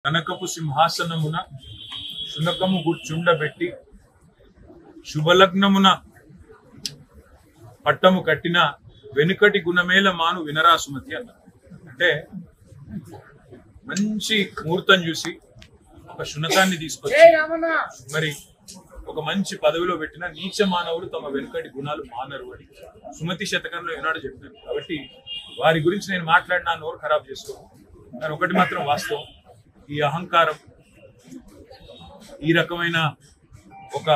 కనకపు సింహాసనమున శునకము గుర్చుండబెట్టి శుభలగ్నమున పట్టము కట్టిన వెనుకటి గుణమేల మాను వినరా సుమతి అన్నారు. అంటే మంచి ముహూర్తం చూసి ఒక శునకాన్ని తీసుకొచ్చి మరి ఒక మంచి పదవిలో పెట్టిన నీచ మానవులు తమ వెనుకటి గుణాలు మానరు అని సుమతి శతకంలో ఏనాడు చెప్పినారు. కాబట్టి వారి గురించి నేను మాట్లాడినా నోరు ఖరాబ్ చేసుకోను. కానీ ఒకటి మాత్రం వాస్తవం, ఈ అహంకారం, ఈ రకమైన ఒక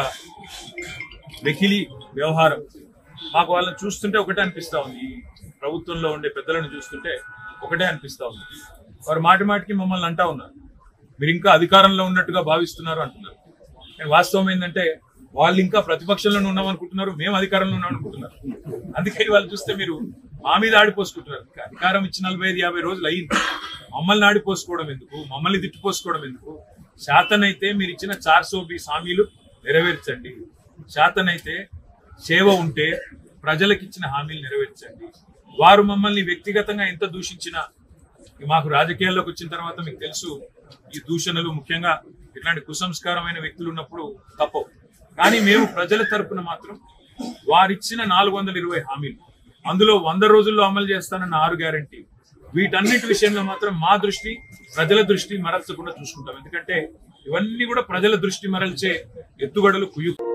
వెకిలి వ్యవహారం మాకు వాళ్ళని చూస్తుంటే ఒకటే అనిపిస్తా ఉంది. ఈ ప్రభుత్వంలో ఉండే పెద్దలను చూస్తుంటే ఒకటే అనిపిస్తా ఉంది. వారు మాటి మాటికి మమ్మల్ని అంటా ఉన్నారు, మీరు ఇంకా అధికారంలో ఉన్నట్టుగా భావిస్తున్నారు అంటున్నారు. కానీ వాస్తవం ఏంటంటే వాళ్ళు ఇంకా ప్రతిపక్షంలోనే ఉన్నామనుకుంటున్నారు, మేము అధికారంలో ఉన్నామనుకుంటున్నారు. అందుకని వాళ్ళు చూస్తే మీరు మా మీద ఆడిపోసుకుంటున్నారు. అధికారం ఇచ్చి 45-50 రోజులు అయ్యింది. మమ్మల్ని ఆడిపోసుకోవడం ఎందుకు, మమ్మల్ని తిట్టిపోసుకోవడం ఎందుకు? శాతనైతే మీరు ఇచ్చిన 420 హామీలు నెరవేర్చండి. శాతనైతే సేవ ఉంటే ప్రజలకు ఇచ్చిన హామీలు నెరవేర్చండి. వారు మమ్మల్ని వ్యక్తిగతంగా ఎంత దూషించినా, మాకు రాజకీయాల్లోకి వచ్చిన తర్వాత మీకు తెలుసు ఈ దూషణలు ముఖ్యంగా ఇట్లాంటి కుసంస్కారమైన వ్యక్తులు ఉన్నప్పుడు తప్పవు. కానీ మేము ప్రజల తరపున మాత్రం వారిచ్చిన 420 హామీలు, అందులో 100 రోజుల్లో అమలు చేస్తానన్న 6 గ్యారంటీ, వీటన్నిటి విషయంలో మాత్రం మా దృష్టి ప్రజల దృష్టి మరల్చకుండా చూసుకుంటాం. ఎందుకంటే ఇవన్నీ కూడా ప్రజల దృష్టి మరల్చే ఎత్తుగడలు, కుయుక్తులు.